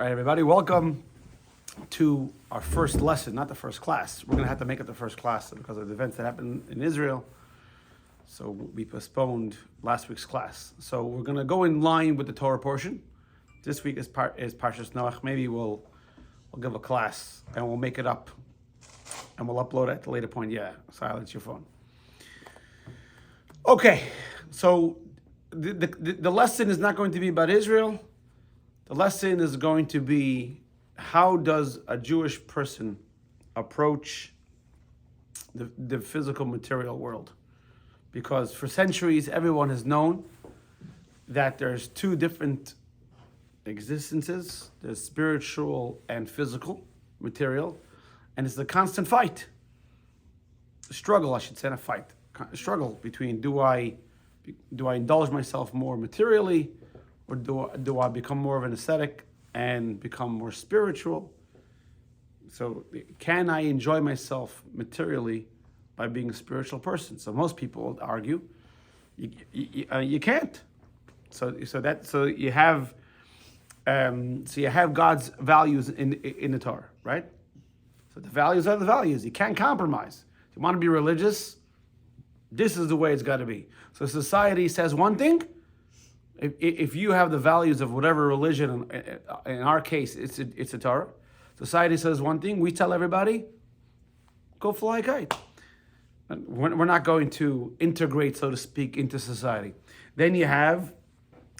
All right, everybody, welcome to our first lesson, not the first class. We're going to have to make it the first class because of the events that happened in Israel. So we postponed last week's class. So we're going to go in line with the Torah portion. This week is Parshat Noach. Maybe we'll give a class and we'll make it up and we'll upload it at the later point. Yeah, silence your phone. Okay, so the lesson is not going to be about Israel. The lesson is going to be, how does a Jewish person approach the physical material world? Because for centuries, everyone has known that there's two different existences. There's spiritual and physical material. And it's the constant fight. Struggle, I should say, not fight. Struggle between, do I indulge myself more materially, or do I become more of an ascetic and become more spiritual? So can I enjoy myself materially by being a spiritual person? So most people argue you can't. So you have God's values in the Torah, right? So the values are the values. You can't compromise. If you want to be religious, this is the way it's got to be. So society says one thing. If you have the values of whatever religion, in our case, it's a Torah. Society says one thing. We tell everybody, go fly a kite. We're not going to integrate, so to speak, into society. Then you have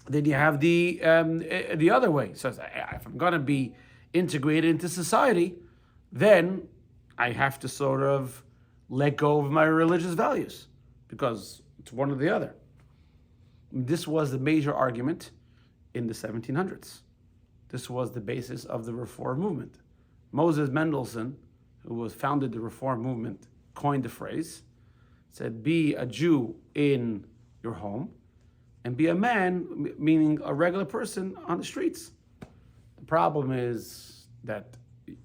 the other way. So if I'm going to be integrated into society, then I have to sort of let go of my religious values because it's one or the other. This was the major argument in the 1700s. This was the basis of the Reform movement. Moses Mendelssohn, who founded the Reform movement, coined the phrase, said, be a Jew in your home and be a man, meaning a regular person on the streets. The problem is that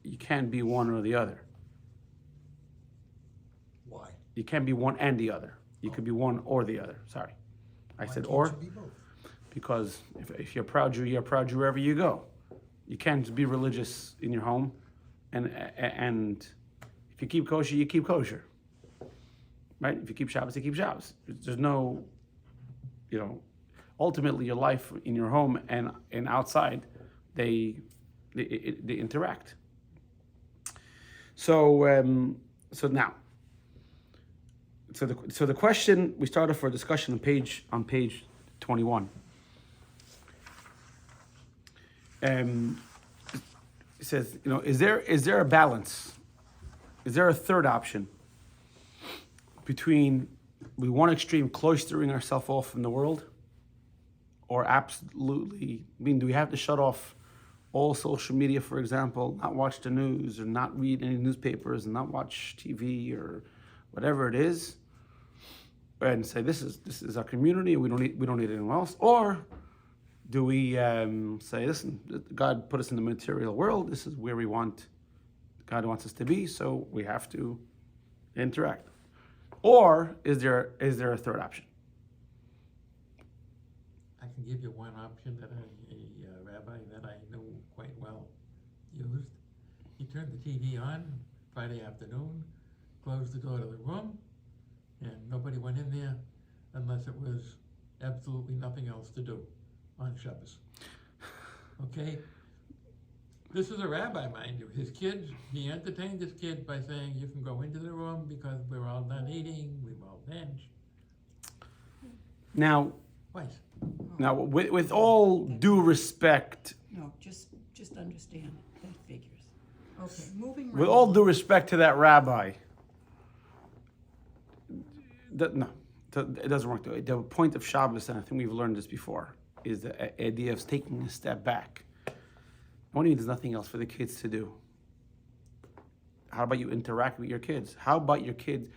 you can't be one or the other. Why? You can't be one and the other. You could be one or the other. Sorry. I said or, because if you're a proud Jew, you're a proud Jew wherever you go. You can't be religious in your home, and if you keep kosher, you keep kosher. Right? If you keep Shabbos, you keep Shabbos. There's no, ultimately your life in your home and outside, they interact. So now. So the question, we started for discussion on page 21. It says, is there a balance? Is there a third option between, with one extreme, cloistering ourselves off from the world, or absolutely, do we have to shut off all social media, for example, not watch the news, or not read any newspapers, and not watch TV, or whatever it is, and say this is our community, we don't need anyone else? Or do we say, listen, God put us in the material world, this is where God wants us to be, so we have to interact? Or is there a third option? I can give you one option that a rabbi that I know quite well used. He turned the TV on Friday afternoon, closed the door to the room, and nobody went in there unless it was absolutely nothing else to do on Shabbos. Okay? This is a rabbi, mind you. His kids, he entertained his kid by saying, you can go into the room because we're all done eating, we've all benched. Now, Twice. with all due respect, No, just understand that figures. Okay, moving right with all along. due respect to that rabbi, it doesn't work. The point of Shabbos, and I think we've learned this before, is the idea of taking a step back. What do you mean there's nothing else for the kids to do? How about you interact with your kids? How about your kids?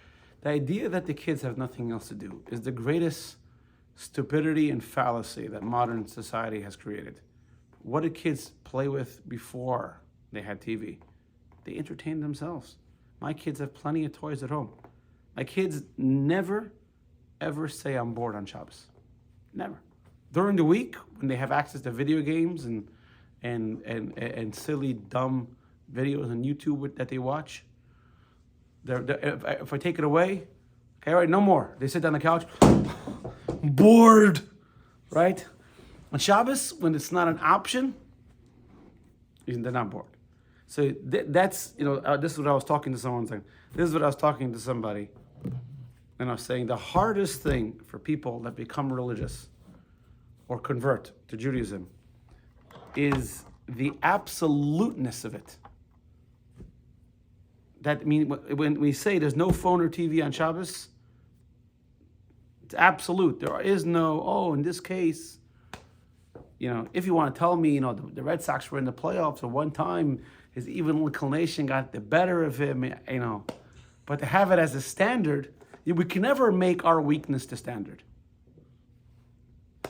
The idea that the kids have nothing else to do is the greatest stupidity and fallacy that modern society has created. What did kids play with before they had TV? They entertained themselves. My kids have plenty of toys at home. My kids never, ever say I'm bored on Shabbos. Never. During the week, when they have access to video games and and silly dumb videos on YouTube that they watch. If I take it away, okay, all right, no more. They sit down on the couch, bored, right? On Shabbos, when it's not an option, they're not bored. So that's, this is what I was talking to someone saying. This is what I was talking to somebody, and I was saying the hardest thing for people that become religious or convert to Judaism is the absoluteness of it. That means when we say there's no phone or TV on Shabbos, it's absolute. There is no, in this case, if you want to tell me, the Red Sox were in the playoffs, or one time his evil inclination got the better of him, but to have it as a standard, we can never make our weakness the standard.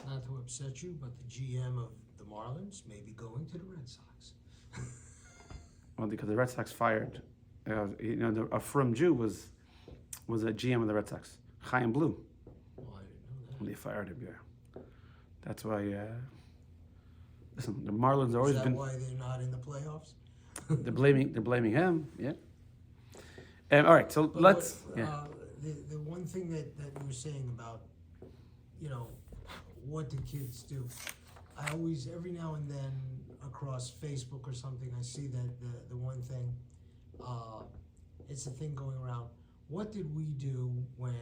Not to upset you, but the GM of the Marlins may be going to the Red Sox. Well, because the Red Sox fired, a frum Jew was a GM of the Red Sox, Chaim Bloom. Oh, I didn't know that. When they fired him, yeah. That's why. Listen, the Marlins have always Is that been. why they're not in the playoffs? They're blaming him. Yeah. All right, so But let's. the one thing that you were saying about, what do kids do? I always, every now and then, across Facebook or something, I see that the one thing, it's a thing going around. What did we do when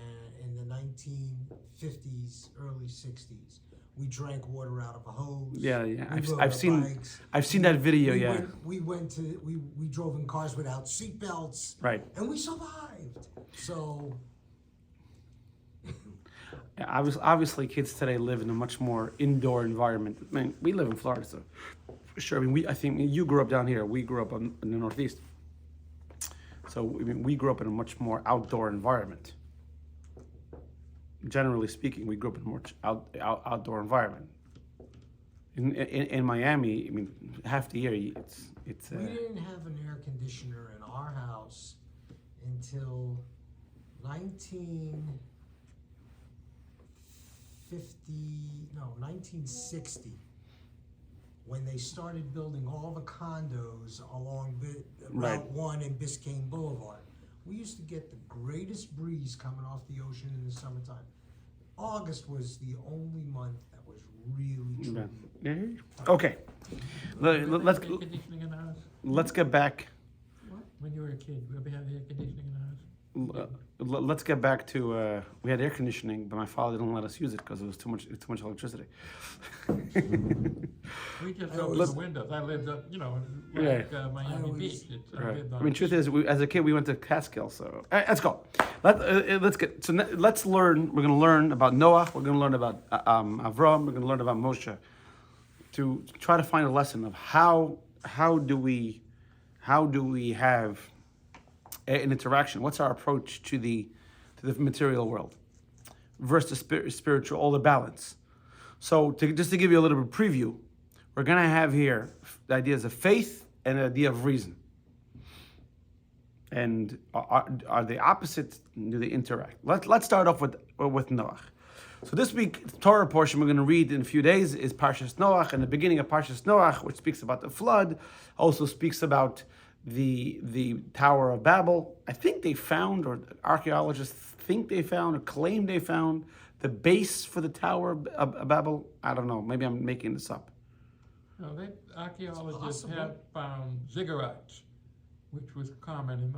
in the 1950s, early 60s? We drank water out of a hose. Yeah. We rode I've our seen. bikes. I've seen that video. We Yeah. we drove in cars without seatbelts. Right. And we survived. So Yeah, obviously, kids today live in a much more indoor environment. I mean, we live in Florida, so for sure. I mean, I think you grew up down here. We grew up in the Northeast. So we grew up in a much more outdoor environment. Generally speaking, we grew up in a more outdoor environment. In Miami, I mean, half the year it's. we didn't have an air conditioner in our house until 1960, when they started building all the condos along Right. Route 1 and Biscayne Boulevard. We used to get the greatest breeze coming off the ocean in the summertime. August was the only month that was really true. Okay. Let's Air conditioning in the house? let's get back. When you were a kid, you ever have air conditioning in the house? Let's get back to we had air conditioning, but my father didn't let us use it because it was too much electricity. We just I opened always- the windows. I lived up, Right. Miami always- Beach. I Right. lived I on mean, the truth beach. is, as a kid, we went to Catskill. So let's go. Let's learn. We're going to learn about Noah. We're going to learn about Avram. We're going to learn about Moshe. To try to find a lesson of how do we have an interaction? What's our approach to the material world versus spiritual, all the balance. So just to give you a little bit of preview, we're going to have here the ideas of faith and the idea of reason. And are they opposite? Do they interact? Let's start off with Noach. So this week, the Torah portion we're going to read in a few days is Parshat Noach, and the beginning of Parshat Noach, which speaks about the flood, also speaks about the Tower of Babel. I think they found, or archaeologists think they found, or claim they found, the base for the Tower of Babel. I don't know. Maybe I'm making this up. No, archaeologists possible. have found ziggurats, which was common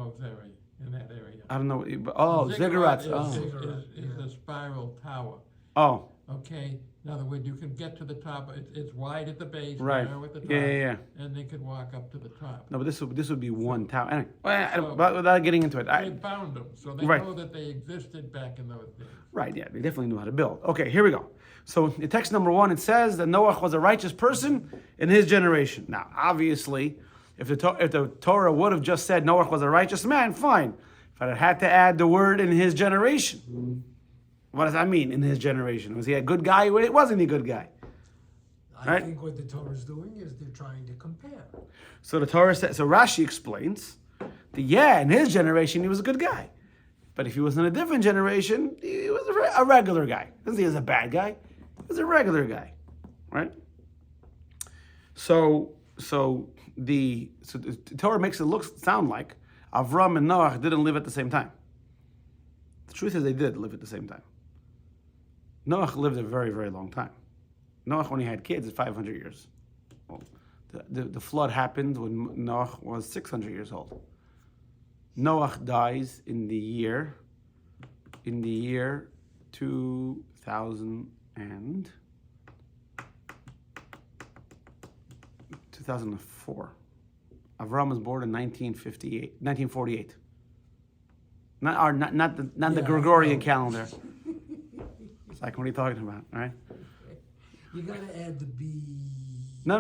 in that area. I don't know. Ziggurats. Is a spiral tower. Oh. Okay. In other words, you can get to the top. It's wide at the base, Right. narrow at the top, Yeah. and they could walk up to the top. No, but this would be one tower. Anyway, So- without getting into it, They found them, so they Right. know that they existed back in those days. right? Yeah, they definitely knew how to build. Okay, here we go. So in text number 1, it says that Noach was a righteous person in his generation. Now, obviously, if the Torah would have just said Noach was a righteous man, fine. But it had to add the word in his generation. What does that mean, in his generation? Was he a good guy? Wasn't he a good guy? I Right. think what the Torah is doing is they're trying to compare. So the Torah says, so Rashi explains that, yeah, in his generation, he was a good guy. But if he was in a different generation, he was a regular guy. Doesn't say he was a bad guy. He was a regular guy, right? So the Torah makes it sound like Avram and Noach didn't live at the same time. The truth is they did live at the same time. Noach lived a very, very long time. Noach, when he had kids, is 500 years old. The flood happened when Noach was 600 years old. Noach dies in the year 2004. Avram was born in 1948. Not the Gregorian calendar. It's like, what are you talking about, right? You gotta add the B. No.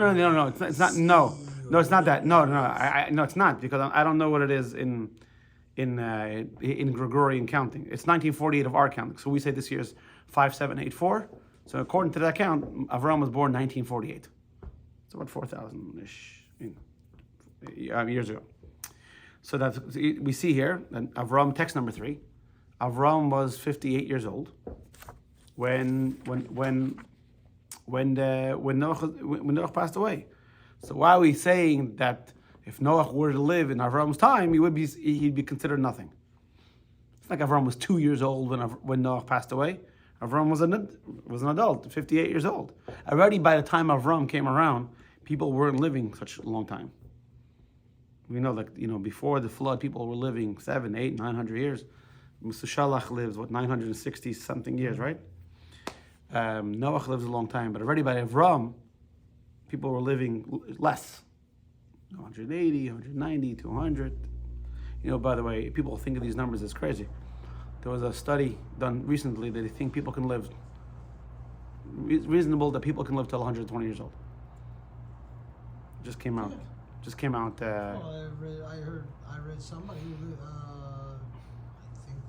It's not. No, it's not that. No. No, it's not, because I don't know what it is in Gregorian counting. It's 1948 of our counting. So we say this year is 5784. So according to that count, Avram was born 1948. It's about 4,000-ish years ago. So we see here that Avram, text number 3. Avram was 58 years old when Noach passed away. So why are we saying that if Noach were to live in Avram's time, he'd be considered nothing? It's like Avram was 2 years old when Noach passed away. Avram was an adult, 58 years old. Already by the time Avram came around, people weren't living such a long time. We know that, before the flood, people were living 700, 800, 900 years. Methuselah lives, 960 something years, right? Noach lives a long time, but already by Avram, people were living less. 180, 190, 200. By the way, people think of these numbers as crazy. There was a study done recently that they think people can live, reasonable that people can live till 120 years old. Just came out. I read somebody who, I think,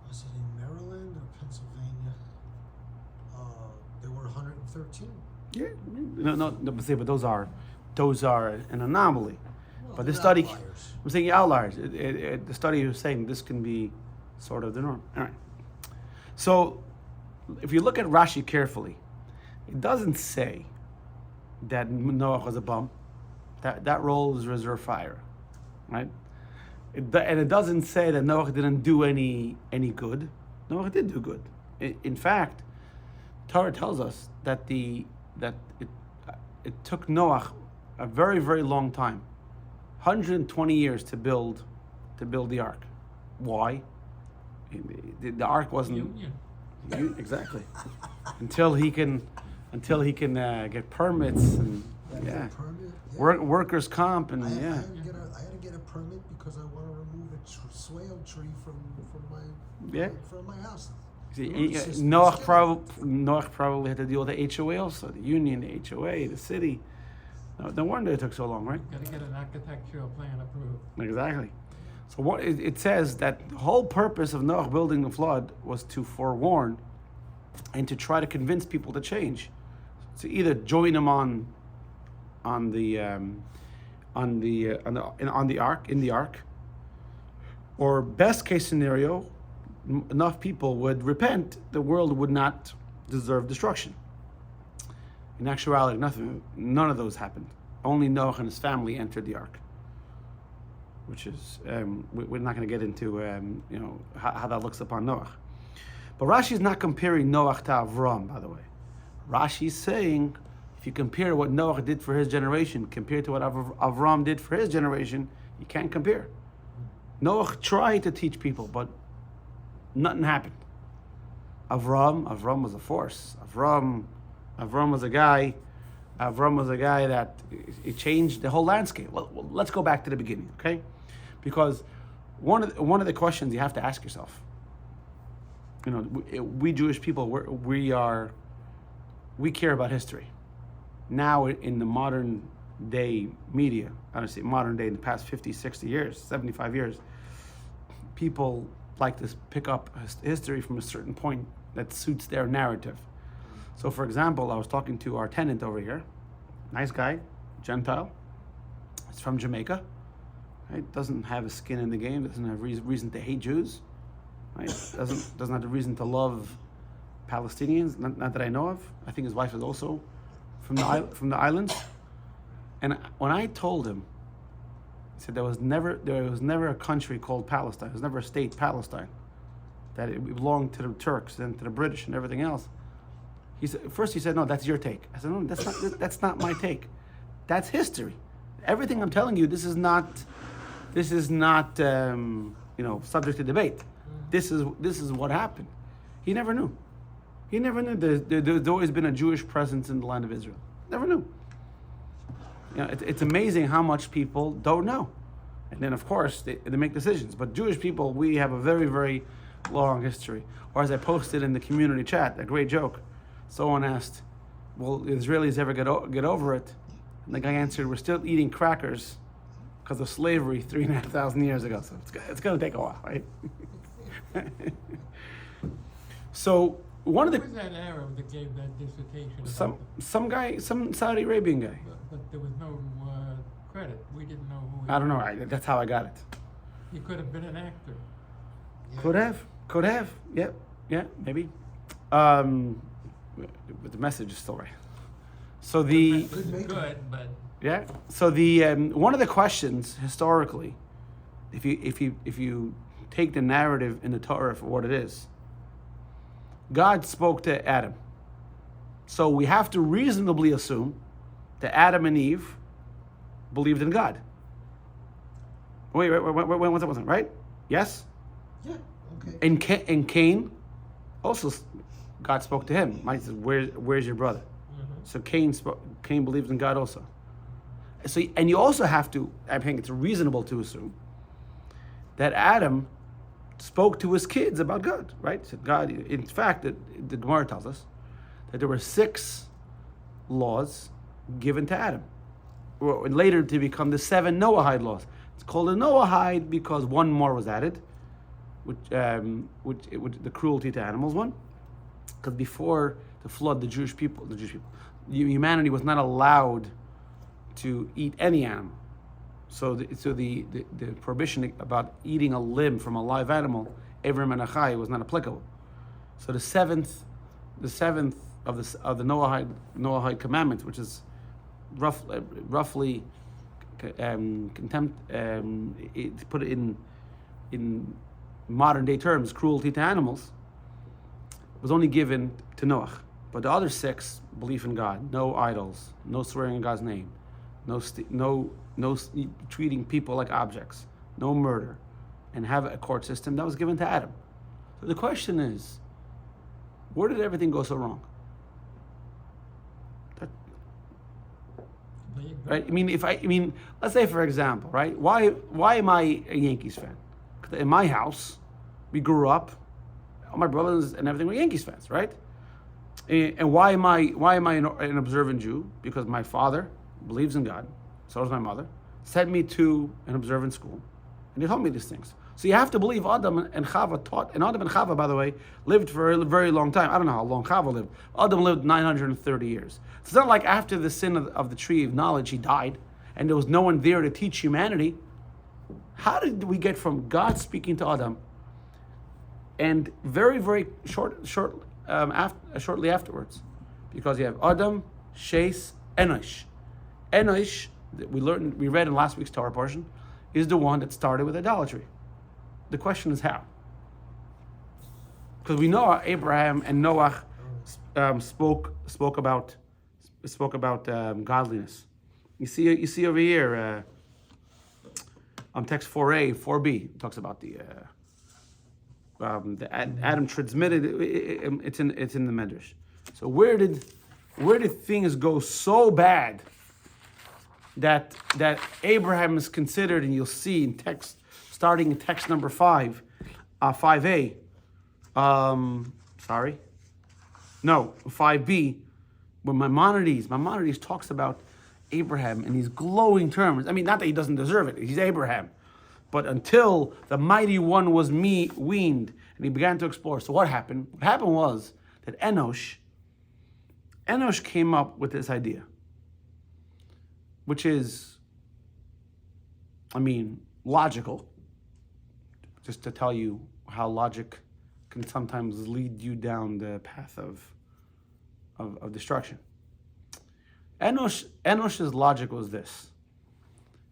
was it in Maryland or Pennsylvania? There were 113. Yeah, but those are an anomaly. Well, But this they're study, outliers. I'm saying outliers. The study is saying this can be sort of the norm. All right. So, if you look at Rashi carefully, it doesn't say that Noach was a bum. That role is reserved for Ira, right? And it doesn't say that Noach didn't do any good. Noach did do good. In fact, Torah tells us that it took Noach a very, very long time, 120 years to build the ark. Why? The ark wasn't Union. exactly until he can get permits and Get a permit. Yeah. workers' comp and I yeah. had to get a permit because I want to remove a swale tree from my house. See, Root system. Noach probably had to deal with the HOA also, the union, the HOA, the city. No wonder it took so long, right? Gotta get an architectural plan approved. Exactly. So what it says that the whole purpose of Noach building the flood was to forewarn and to try to convince people to change, to either join him on the ark, or best case scenario, enough people would repent, the world would not deserve destruction. In actuality, none of those happened. Only Noach and his family entered the ark, which is we're not going to get into how that looks upon Noach. But Rashi is not comparing Noach to Avram, by the way. Rashi is saying, if you compare what Noach did for his generation compared to what Avram did for his generation, you can't compare. Noach tried to teach people, but nothing happened. Avram was a force. Avram was a guy that it changed the whole landscape. Well, let's go back to the beginning, okay? Because one of the questions you have to ask yourself, we Jewish people, we care about history. Now in the modern day media, honestly, modern day in the past 50, 60 years, 75 years, people like to pick up history from a certain point that suits their narrative. So for example, I was talking to our tenant over here, nice guy, Gentile. He's from Jamaica, right? Doesn't have a skin in the game, doesn't have reason to hate Jews, right? Doesn't have the reason to love Palestinians, not that I know of. I think his wife is also from the islands. And when I told him, he said there was never a country called Palestine. There was never a state, Palestine, that it belonged to the Turks and to the British and everything else. He said, no, that's your take. I said, no, that's not my take. That's history. Everything I'm telling you, this is not subject to debate. This is what happened. He never knew. He never knew there's always been a Jewish presence in the land of Israel. Never knew. It's amazing how much people don't know. And then, of course, they make decisions. But Jewish people, we have a very, very long history. Or as I posted in the community chat, a great joke. Someone asked, will Israelis ever get over it? And the guy answered, we're still eating crackers because of slavery 3,500 years ago. So it's going to take a while, right? So one of Who was that Arab that gave that dissertation? some Saudi Arabian guy. But there was no credit. We didn't know who he I don't know. was. That's how I got it. He could have been an actor. Could have. Yeah, maybe. But the message is still right. So the Good, but yeah. So the one of the questions historically, if you take the narrative in the Torah for what it is, God spoke to Adam. So we have to reasonably assume that Adam and Eve believed in God. Wait, one second, right? Yes? Yeah, okay. And Cain, also God spoke to him. He said, where's your brother? So Cain believed in God also. So, and you also have to, I think it's reasonable to assume that Adam spoke to his kids about God, right? He said God, in fact, the Gemara tells us that there were 6 laws given to Adam, and later to become the 7 Noahide laws. It's called a Noahide because 1 more was added, which the cruelty to animals one, because before the flood, humanity was not allowed to eat any animal. So the prohibition about eating a limb from a live animal, Avram and Achai, was not applicable. So the seventh of the Noahide commandments, which is roughly contempt, to put it in modern day terms, cruelty to animals, was only given to Noach. But the other 6, belief in God, no idols, no swearing in God's name, no treating people like objects, no murder, and have a court system, that was given to Adam. So the question is, where did everything go so wrong? Right? I mean, let's say for example, right? Why am I a Yankees fan? 'Cause in my house, we grew up, all my brothers and everything were Yankees fans, right? And why am I an observant Jew? Because my father believes in God, so does my mother, sent me to an observant school, and they taught me these things. So you have to believe Adam and Chava taught, and Adam and Chava, by the way, lived for a very long time. I don't know how long Chava lived. Adam lived 930 years. It's not like after the sin of the tree of knowledge, he died, and there was no one there to teach humanity. How did we get from God speaking to Adam, and very, very shortly afterwards, because you have Adam, Shes, Enosh. Enosh, we read in last week's Torah portion, is the one that started with idolatry. The question is how? Because we know Abraham and Noach spoke about godliness. You see over here on text 4a, 4b, talks about the Adam transmitted. It's in the Medrash. So where did things go so bad that Abraham is considered, and you'll see in text, starting in text number 5, 5a, 5b, when Maimonides talks about Abraham in these glowing terms. I mean, not that he doesn't deserve it, he's Abraham. But until the mighty one was weaned, and he began to explore. So what happened? What happened was that Enosh came up with this idea, which is, logical, just to tell you how logic can sometimes lead you down the path of destruction. Enosh's logic was this: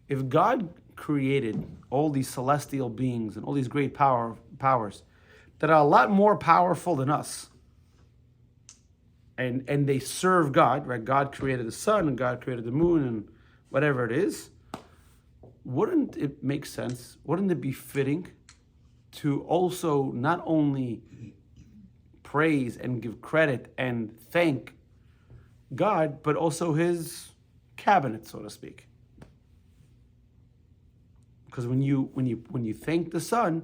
if God created all these celestial beings and all these great powers that are a lot more powerful than us, and they serve God, right? God created the sun and God created the moon and whatever it is. Wouldn't it make sense? Wouldn't it be fitting to also not only praise and give credit and thank God, but also his cabinet, so to speak? Because when you thank the sun,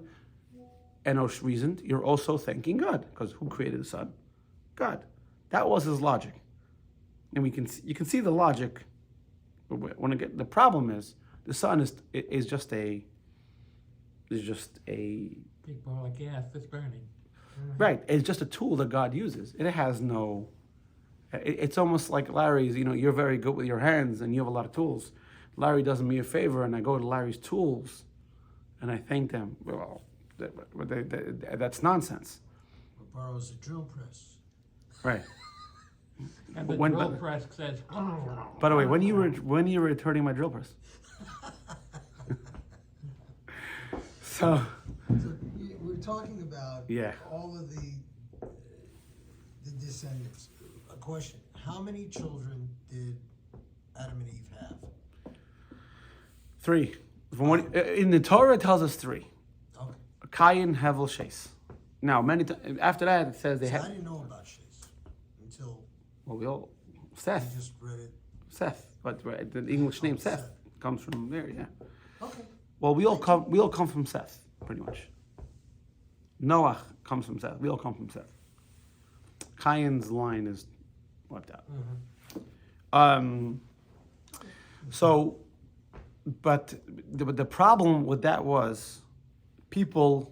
Enosh reasoned, you're also thanking God, because who created the sun? God. That was his logic, and you can see the logic. The problem is the sun is just a Big ball of gas that's burning. right. It's just a tool that God uses. It has no. It's almost like Larry's. You're very good with your hands, and you have a lot of tools. Larry does me a favor, and I go to Larry's tools, and I thank them. Well, that's nonsense. Or borrows a drill press. Right. And the When- drill but- press says, By the way, when you were returning my drill press? So We're talking about Yeah. all of the descendants. A question: how many children did Adam and Eve have? 3. In the Torah, it tells us 3. Okay. Cain, Hevel, Shes. Now, after that, it says they See, I had. didn't know about Shays until Well, we all I Seth. just read it. Seth, but right, the English name Seth. Seth comes from there. Yeah. Okay. Well, we all come from Seth, pretty much. Noach comes from Seth. We all come from Seth. Cain's line is wiped out. So, but the problem with that was people,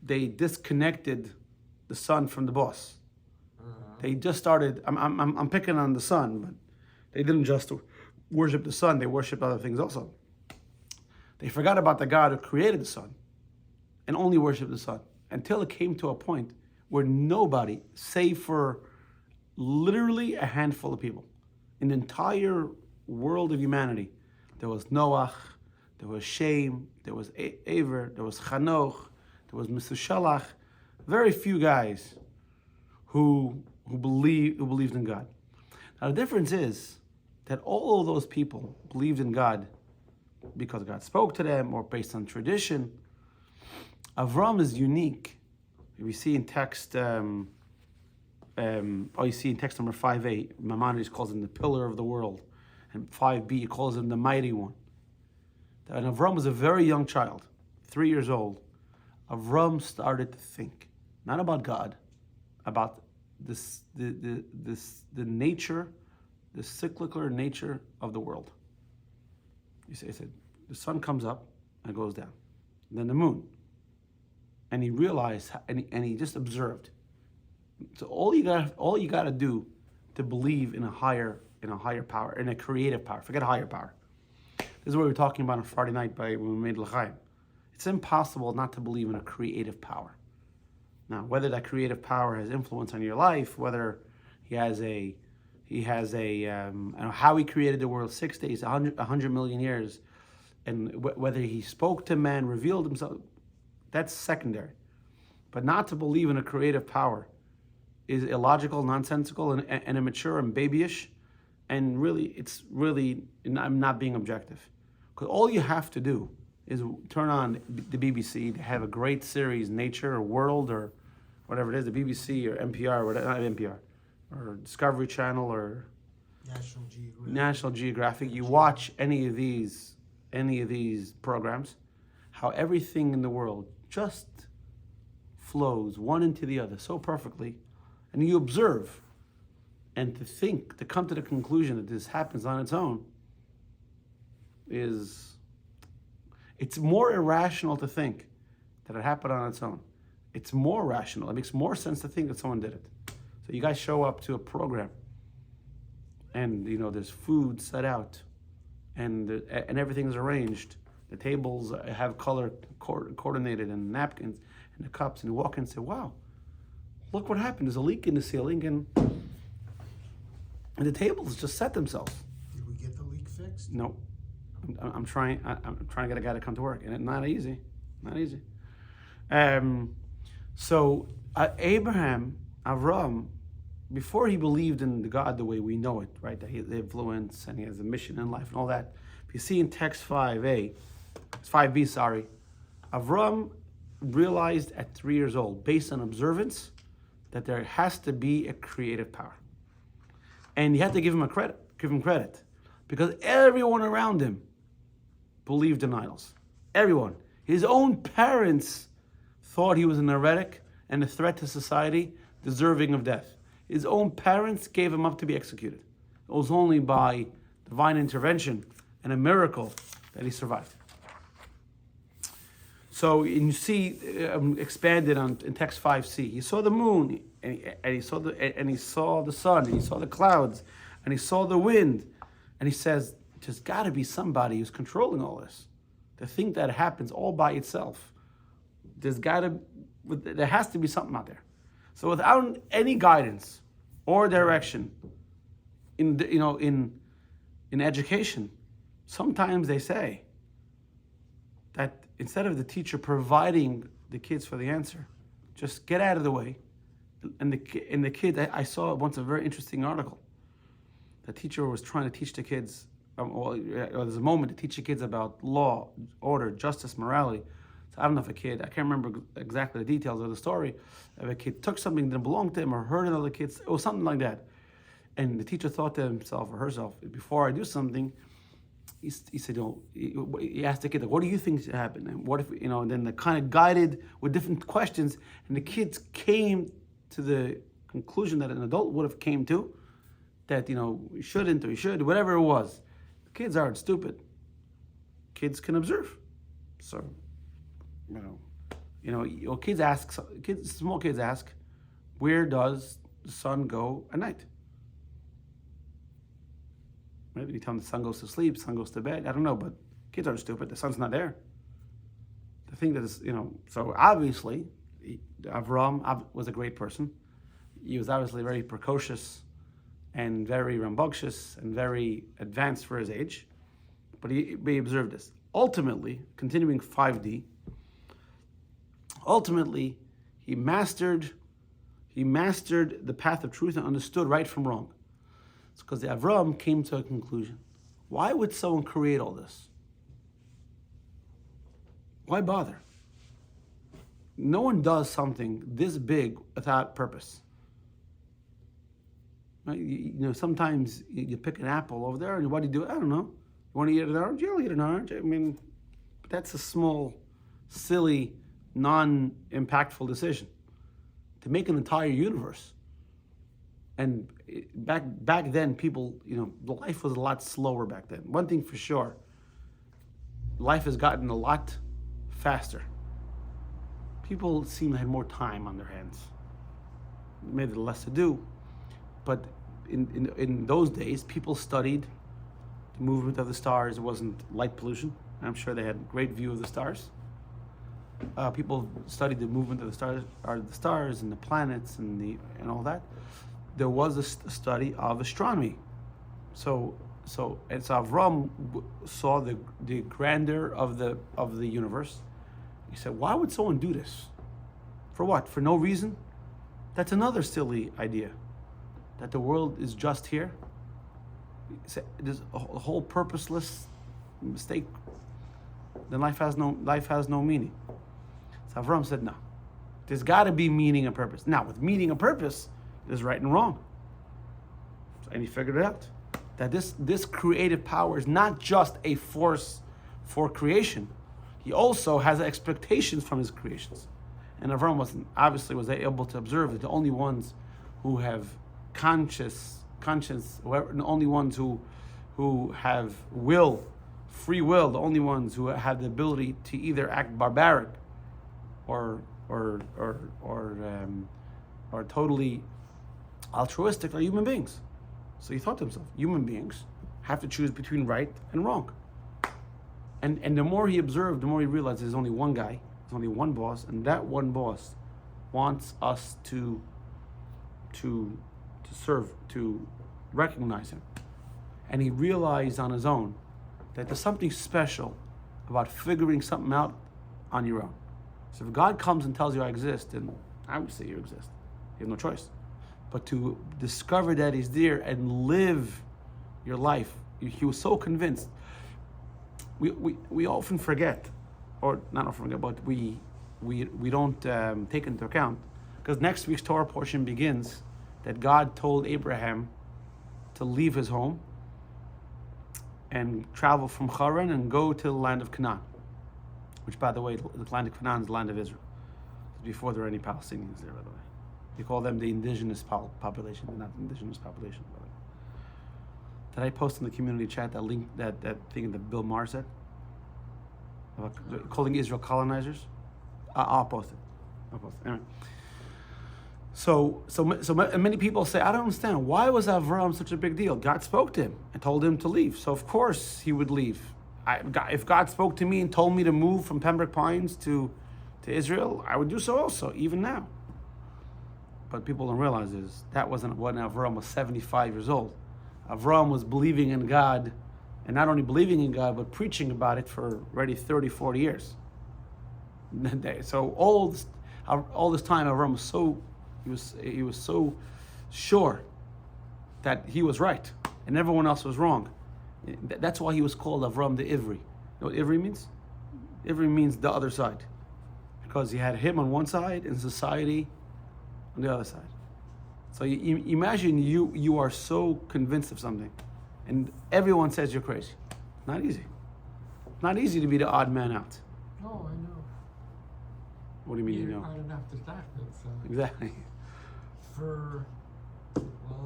they disconnected the son from the boss. They just started. I'm picking on the son, but they didn't just worship the sun. They worshipped other things also. They forgot about the God who created the sun, and only worshiped the sun until it came to a point where nobody, save for literally a handful of people, in the entire world of humanity, there was Noach, there was Shem, there was Aver, there was Chanoch, there was Methuselah, very few guys who believed in God. Now the difference is that all of those people believed in God because God spoke to them or based on tradition. Avram is unique. We see in text, you see in text number 5a, Maimonides calls him the pillar of the world, and 5b he calls him the mighty one. And Avram was a very young child, 3 years old. Avram started to think, not about God, about the nature, the cyclical nature of the world. He said, the sun comes up and goes down, and then the moon. And he realized, and he just observed. So all you got to do to believe in a higher power, in a creative power. Forget higher power. This is what we were talking about on Friday night when we made L'chaim. It's impossible not to believe in a creative power. Now, whether that creative power has influence on your life, whether he has I don't know how he created the world 6 days, 100 million years, and whether he spoke to man, revealed himself, that's secondary. But not to believe in a creative power is illogical, nonsensical, and immature and babyish, and I'm not being objective. Because all you have to do is turn on the BBC to have a great series, Nature or World or whatever it is, the BBC or NPR, or whatever, not NPR, or Discovery Channel or National Geographic. You watch any of these programs, how everything in the world just flows one into the other so perfectly, and you observe, and to come to the conclusion that this happens on its own it's more irrational to think that it happened on its own. It's more rational. It makes more sense to think that someone did it. So you guys show up to a program, and there's food set out, and everything's arranged. The tables have color coordinated, and napkins, and the cups, and you walk in and say, "Wow, look what happened! There's a leak in the ceiling, and And the tables just set themselves. Did we get the leak fixed? No, I'm trying. I'm trying to get a guy to come to work, and it's not easy. Not easy. So Abraham, Avram, before he believed in the God the way we know it, right? That he has influence and he has a mission in life and all that. If you see in text 5b, sorry, Avram realized at 3 years old, based on observance, that there has to be a creative power. And you have to give him credit, because everyone around him believed in idols. Everyone. His own parents thought he was an heretic and a threat to society, deserving of death. His own parents gave him up to be executed. It was only by divine intervention and a miracle that he survived. So you see, expanded on in text 5c, he saw the moon, and he saw the sun, and he saw the clouds, and he saw the wind, and he says, "There's got to be somebody who's controlling all this. To think that it happens all by itself, there has to be something out there." So without any guidance or direction in education, sometimes they say that instead of the teacher providing the kids for the answer, just get out of the way. And the kid, I saw once a very interesting article. The teacher was trying to teach the kids, there's a moment to teach the kids about law, order, justice, morality. So I don't know if I can't remember exactly the details of the story. If a kid took something that didn't belong to him or hurt another kid, it was something like that. And the teacher thought to himself or herself, before I do something, he said, he asked the kid, what do you think should happen? And what if, and then they kind of guided with different questions, and the kids came to the conclusion that an adult would have came to, that, you shouldn't or you should, whatever it was. Kids aren't stupid. Kids can observe. So, small kids ask, where does the sun go at night? Maybe you tell them the sun goes to sleep, sun goes to bed. I don't know, but kids aren't stupid. The sun's not there. The thing that is, so obviously, Avram was a great person. He was obviously very precocious and very rambunctious and very advanced for his age. But he observed this. Ultimately, continuing 5D, he mastered the path of truth and understood right from wrong. It's because the Avram came to a conclusion. Why would someone create all this? Why bother? No one does something this big without purpose. Right? Sometimes you pick an apple over there, and what do you do? I don't know. You want to eat an orange? You'll eat an orange. But that's a small, silly, non-impactful decision. To make an entire universe. And back then, people, life was a lot slower back then. One thing for sure, life has gotten a lot faster. People seem to have more time on their hands. Maybe less to do, but in those days, people studied the movement of the stars. It wasn't light pollution. I'm sure they had a great view of the stars. People studied the movement of the stars and the planets and all that. There was a study of astronomy. So Avram saw the grandeur of the universe. He said, why would someone do this? For what? For no reason? That's another silly idea. That the world is just here. There's a whole purposeless mistake. Then life has no meaning. So Avram said, no. There's got to be meaning and purpose. Now, with meaning and purpose, there's right and wrong. And he figured it out. That this creative power is not just a force for creation. He also has expectations from his creations. And Avram was able to observe that the only ones who have conscience, the only ones who have free will, the only ones who have the ability to either act barbaric or totally altruistic are human beings. So he thought to himself, human beings have to choose between right and wrong. And the more he observed, the more he realized there's only one guy, there's only one boss, and that one boss wants us to serve, to recognize him. And he realized on his own that there's something special about figuring something out on your own. So if God comes and tells you I exist, then I would say you exist. You have no choice. But to discover that he's there and live your life, he was so convinced. We often forget, or not often forget, but we don't take into account, because next week's Torah portion begins that God told Abraham to leave his home and travel from Haran and go to the land of Canaan, which, by the way, the land of Canaan is the land of Israel. Before there were any Palestinians there, by the way. We call them the indigenous population. They're not the indigenous population, by the way. Did I post in the community chat that link, that thing that Bill Maher said about calling Israel colonizers? I'll post it. Anyway. So many people say, I don't understand. Why was Avram such a big deal? God spoke to him and told him to leave. So of course he would leave. If God spoke to me and told me to move from Pembroke Pines to Israel, I would do so also, even now. But people don't realize is that wasn't when Avram was 75 years old. Avram was believing in God, and not only believing in God, but preaching about it for already 30, 40 years. So all this time, Avram was he was so sure that he was right, and everyone else was wrong. That's why he was called Avram the Ivri. You know what Ivri means? Ivri means the other side, because he had him on one side and society on the other side. So you imagine you are so convinced of something, and everyone says you're crazy. Not easy. Not easy to be the odd man out. Oh, I know. What do you mean you You're know? hard enough to start with, so. Exactly. Well,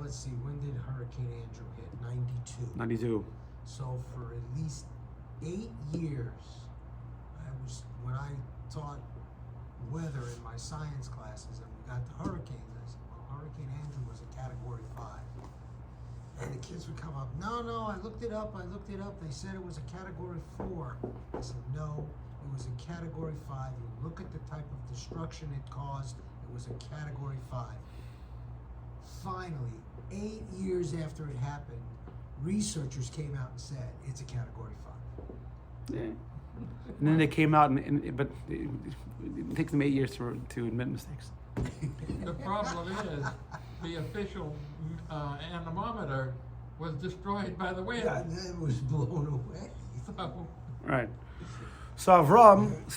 let's see, when did Hurricane Andrew hit? 92. 92. So for at least 8 years, when I taught weather in my science classes and we got to hurricanes, I said, well, Hurricane Andrew was a category 5. And the kids would come up, no, I looked it up, they said it was a category 4. I said, no, it was a category 5. You look at the type of destruction it caused, it was a category 5. Finally, 8 years after it happened, researchers came out and said it's a category 5. Yeah. And then they came out, but it takes them 8 years to admit mistakes. The problem is, the official anemometer was destroyed by the wind. Yeah, and then it was blown away. So, Right. So Avram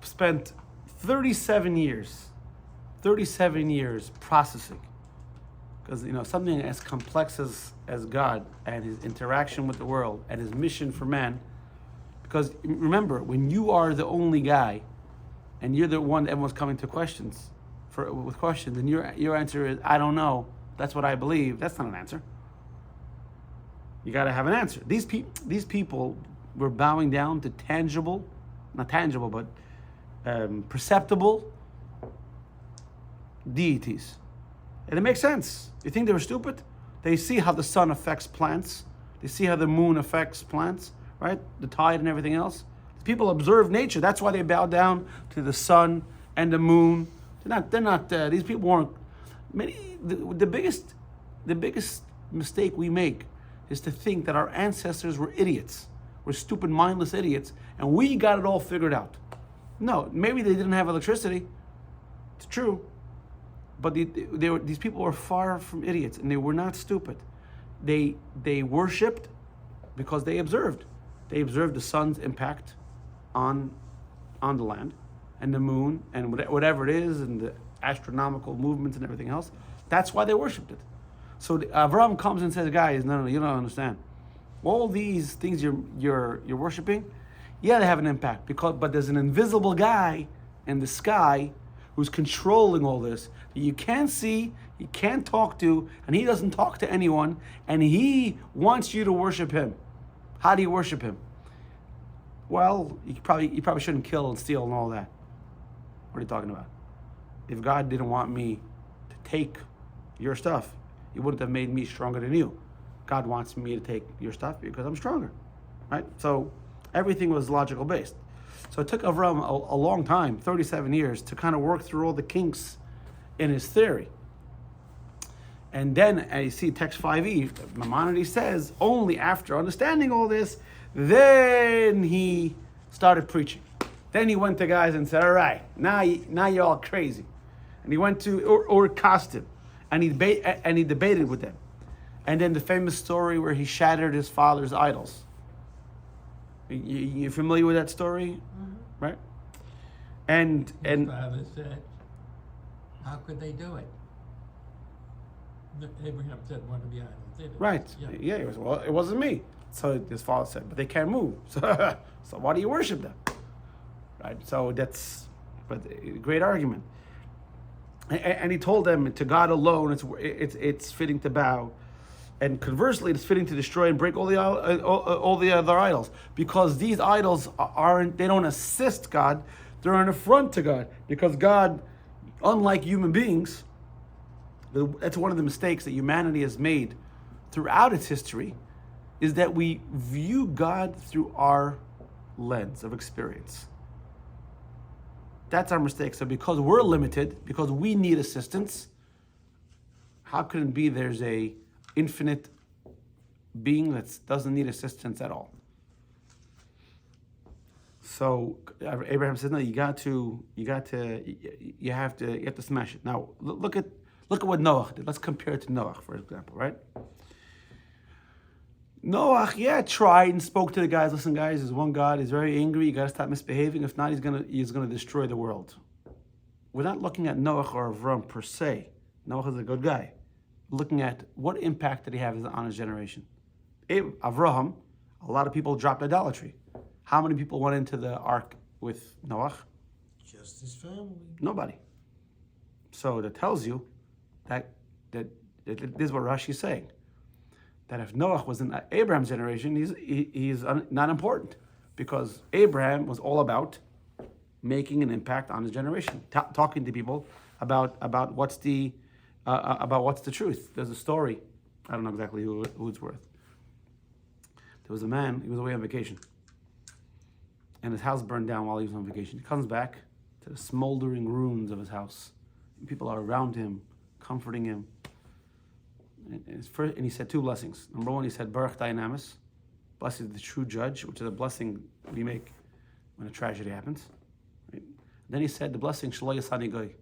spent 37 years processing, because something as complex as God and his interaction with the world and his mission for man. Because remember, when you are the only guy, and you're the one that everyone's coming to with questions, and your answer is I don't know. That's what I believe. That's not an answer. You got to have an answer. These people were bowing down to not tangible, but perceptible deities, and it makes sense. You think they were stupid? They see how the sun affects plants. They see how the moon affects plants, right? The tide and everything else. People observe nature. That's why they bow down to the sun and the moon. They're not. These people weren't. The biggest mistake we make is to think that our ancestors were idiots. We're stupid, mindless idiots, and we got it all figured out. No, maybe they didn't have electricity. It's true, but these people were far from idiots, and they were not stupid. They worshipped because they observed. They observed the sun's impact on the land and the moon and whatever it is, and the astronomical movements and everything else. That's why they worshipped it. So Avram comes and says, guys, no, you don't understand. All these things you're worshiping, yeah, they have an impact, but there's an invisible guy in the sky who's controlling all this that you can't see, you can't talk to, and he doesn't talk to anyone, and he wants you to worship him. How do you worship him? Well, you probably shouldn't kill and steal and all that. What are you talking about? If God didn't want me to take your stuff, he wouldn't have made me stronger than you. God wants me to take your stuff because I'm stronger, right? So everything was logical based. So it took Avram a long time, 37 years, to kind of work through all the kinks in his theory. And then you see text 5e, Maimonides says, only after understanding all this, then he started preaching. Then he went to guys and said, all right, now you're all crazy. And he went to Ur Kasdim, and he debated with them. And then the famous story where he shattered his father's idols. You familiar with that story? Mm-hmm. Right? And His father said, how could they do it? Abraham said one of the idols did it. right. Yeah. He was, well, it wasn't me. So his father said, but they can't move. So why do you worship them? Right? So but great argument. And he told them, to God alone, it's fitting to bow, and conversely, it's fitting to destroy and break all the other idols, because these idols they don't assist God; they're an affront to God. Because God, unlike human beings, that's one of the mistakes that humanity has made throughout its history, is that we view God through our lens of experience. That's our mistake. So because we're limited, because we need assistance, how can it be there's a infinite being that doesn't need assistance at all? So Abraham says, no, you have to smash it. Now look at what Noach did. Let's compare it to Noach, for example, right? Noach, tried and spoke to the guys. Listen, guys, there's one God. He's very angry. You got to stop misbehaving. If not, he's gonna destroy the world. We're not looking at Noach or Avram per se. Noach is a good guy. We're looking at what impact did he have on his generation. Avraham, a lot of people dropped idolatry. How many people went into the ark with Noach? Just his family. Nobody. So that tells you that this is what Rashi is saying. That if Noach was in Abraham's generation, he's not important, because Abraham was all about making an impact on his generation, talking to people about what's the truth. There's a story, I don't know exactly who it's worth. There was a man, he was away on vacation, and his house burned down while he was on vacation. He comes back to the smoldering ruins of his house, and people are around him, comforting him. And he said two blessings. Number one, he said, Baruch Dainamis, blessed is the true judge, which is a blessing we make when a tragedy happens. Right? Then he said the blessing, Shelo Yasani Goy,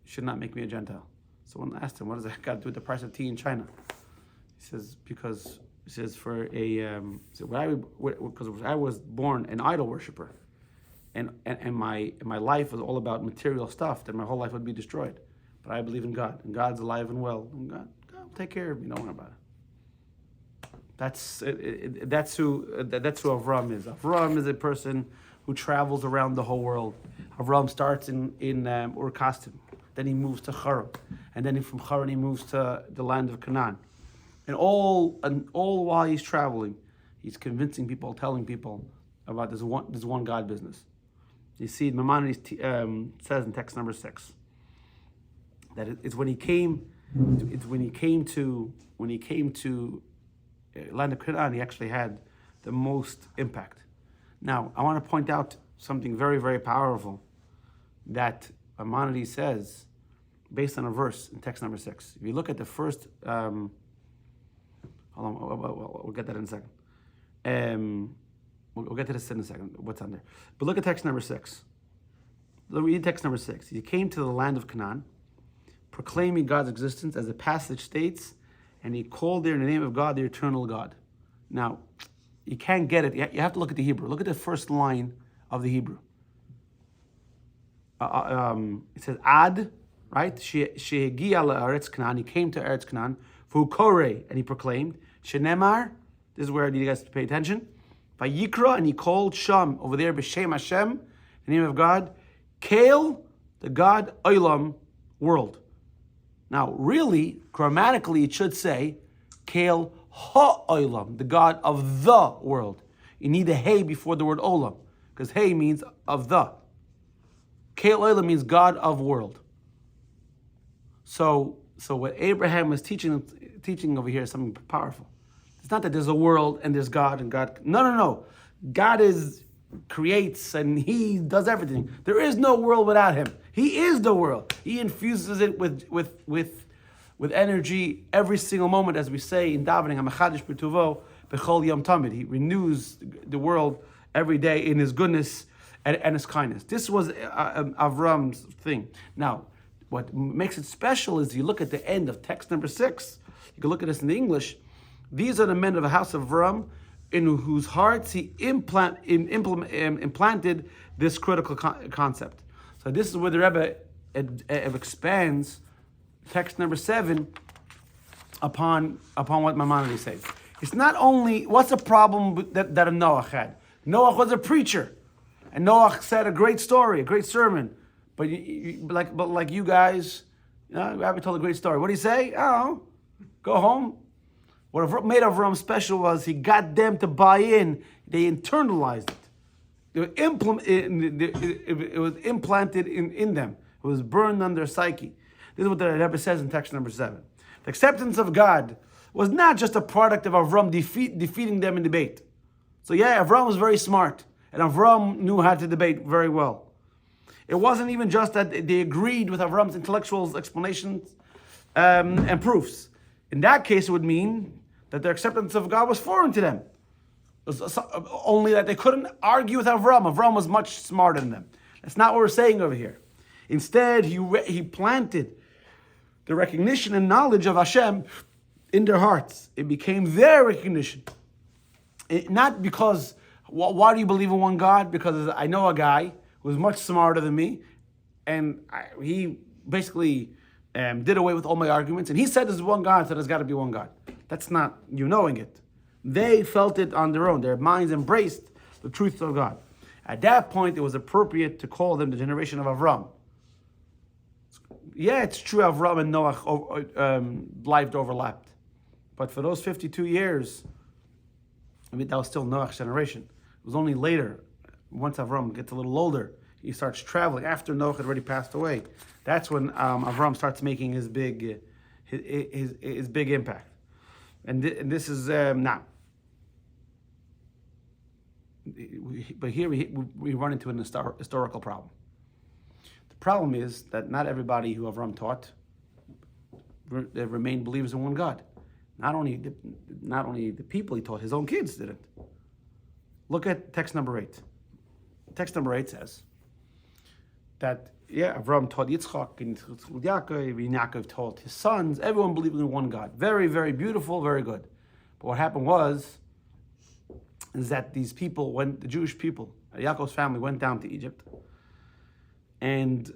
should not make me a Gentile. Someone asked him, what does that got to do with the price of tea in China? He says, because I was born an idol worshiper, and my life was all about material stuff, then my whole life would be destroyed. But I believe in God, and God's alive and well, and God will take care of me. Don't worry about it. That's who Avram is. Avram is a person who travels around the whole world. Avram starts in Ur Kasdim, then he moves to Haran, and then from Haran he moves to the land of Canaan. And all while he's traveling, he's convincing people, telling people about this one God business. You see, Maimonides says in text number 6 that it's when he came to land of Canaan, he actually had the most impact. Now, I want to point out something very, very powerful that Maimonides says based on a verse in text number 6. If you look at the first, hold on, we'll get that in a second. We'll get to this in a second, what's on there. But look at text number 6. Read text number 6. He came to the land of Canaan, proclaiming God's existence, as the passage states, and he called there in the name of God, the eternal God. Now, you can't get it. You have to look at the Hebrew. Look at the first line of the Hebrew. It says Ad, right? Shehegia la'aretz Canaan. He came to Eretz Canaan. V'ukore, and he proclaimed. Shenemar, this is where I need you guys to pay attention. Vayikra, and he called Sham over there, b'Shem Hashem, the name of God. Kael, the God, Olam, world. Now, really, grammatically, it should say Kael ha'olam, the God of the world. You need a hey before the word olam, because hey means of the. Kael olam means God of world. So what Abraham is teaching over here is something powerful. It's not that there's a world and there's God and God. No. God creates and he does everything. There is no world without him. He is the world. He infuses it with with energy every single moment, as we say in davening, HaMechadish B'tuvo B'chol Yom Tamid. He renews the world every day in his goodness and his kindness. This was Avram's thing. Now, what makes it special is you look at the end of text number 6. You can look at this in the English. These are the men of the house of Avram, in whose hearts he implanted this critical concept. So this is where the Rebbe expands text number 7 upon what Maimonides says. It's not only, what's the problem that a Noach had? Noach was a preacher, and Noach said a great story, a great sermon. But like you guys, Rabbi told a great story. What did he say? Oh, go home. What made Avram special was he got them to buy in. They internalized it. It was implanted in them. It was burned on their psyche. This is what the Rebbe says in text number 7. The acceptance of God was not just a product of Avram defeating them in debate. So yeah, Avram was very smart, and Avram knew how to debate very well. It wasn't even just that they agreed with Avram's intellectual explanations and proofs. In that case, it would mean that their acceptance of God was foreign to them. It was only that they couldn't argue with Avram. Avram was much smarter than them. That's not what we're saying over here. Instead, he planted the recognition and knowledge of Hashem in their hearts. It became their recognition. Not because, why do you believe in one God? Because I know a guy who was much smarter than me, and he basically did away with all my arguments, and he said there's one God, so there's got to be one God. That's not you knowing it. They felt it on their own. Their minds embraced the truth of God. At that point, it was appropriate to call them the generation of Avram. Yeah, it's true Avram and Noach life overlapped. But for those 52 years, that was still Noach's generation. It was only later, once Avram gets a little older, he starts traveling after Noach had already passed away. That's when Avram starts making his big impact. And this is now. But here we run into an historical problem. The problem is that not everybody who Avram taught remained believers in one God. Not only the people he taught, his own kids didn't. Look at text number 8. Text number 8 says that Avram taught Yitzchak and Yaakov taught his sons. Everyone believed in one God. Very, very beautiful, very good. But what happened is that these people, when the Jewish people, Yaakov's family went down to Egypt, and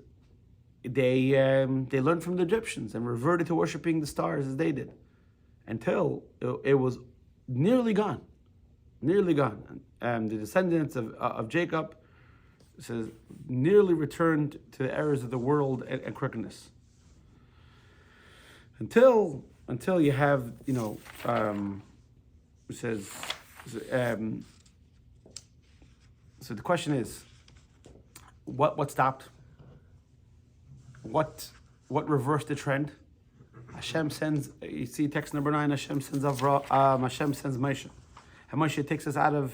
they learned from the Egyptians and reverted to worshiping the stars as they did, until it was nearly gone. The descendants of Jacob says nearly returned to the errors of the world and crookedness. Until you have, it says, so the question is, what stopped? What reversed the trend? Hashem sends, you see text number 9, Hashem sends Moshe. And Moshe takes us out of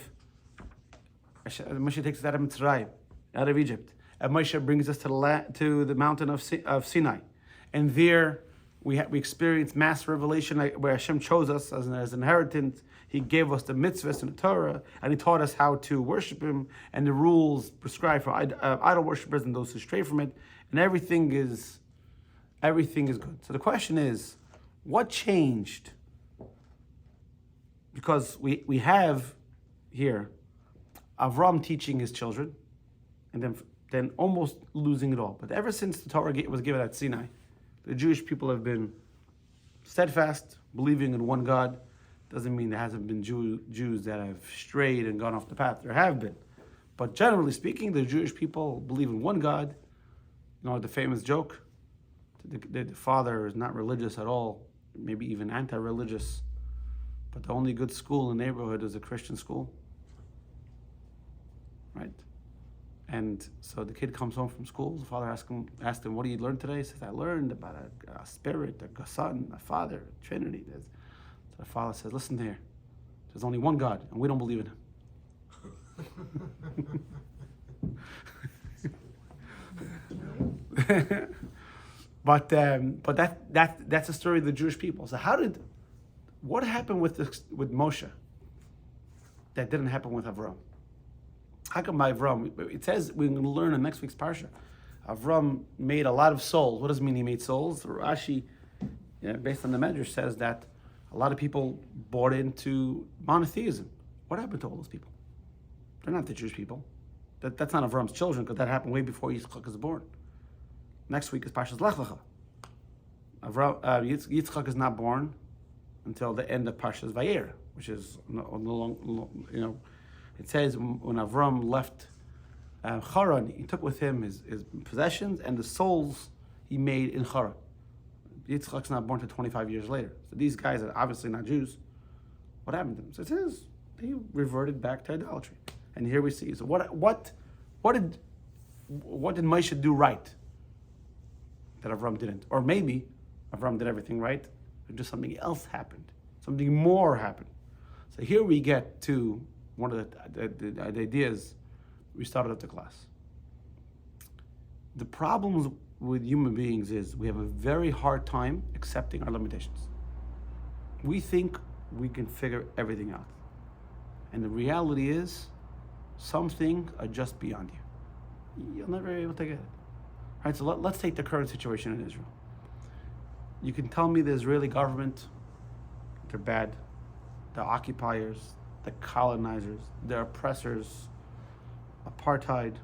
Mitzrayim, out of Egypt. And Moshe brings us to the mountain of Sinai. And there we experience mass revelation where Hashem chose us as an inheritance. He gave us the mitzvahs and the Torah, and He taught us how to worship Him and the rules prescribed for idol worshippers and those who stray from it. And everything is good. So the question is, what changed? Because we have here Avram teaching his children, and then almost losing it all. But ever since the Torah was given at Sinai, the Jewish people have been steadfast, believing in one God. Doesn't mean there hasn't been Jews that have strayed and gone off the path. There have been. But generally speaking, the Jewish people believe in one God. You know, the famous joke, the father is not religious at all, maybe even anti-religious, but the only good school in the neighborhood is a Christian school. Right? And so the kid comes home from school, the father asked him, what did you learn today? He says, I learned about a spirit, a son, a father, a trinity. So the father says, listen here, there's only one God, and we don't believe in Him. But that's the story of the Jewish people. So what happened with Moshe that didn't happen with Avram? How come by Avram? It says we're going to learn in next week's parsha. Avram made a lot of souls. What does it mean he made souls? Rashi, based on the Medrash, says that a lot of people bought into monotheism. What happened to all those people? They're not the Jewish people. That's not Avram's children, because that happened way before Yitzchak was born. Next week is Parshas Lech Lecha. Yitzchak is not born until the end of Parshas Vayera, which is it says when Avram left Haran, he took with him his possessions and the souls he made in Haran. Yitzchak's not born until 25 years later. So these guys are obviously not Jews. What happened to them? So it says they reverted back to idolatry. And here we see. So what did Moshe do right that Avram didn't? Or maybe Avram did everything right, but just something else happened. Something more happened. So here we get to one of the ideas we started up the class. The problems with human beings is we have a very hard time accepting our limitations. We think we can figure everything out. And the reality is, some things are just beyond you. You'll never be able to get it. Right, so let's take the current situation in Israel. You can tell me the Israeli government, they're bad. The occupiers, the colonizers, the oppressors, apartheid.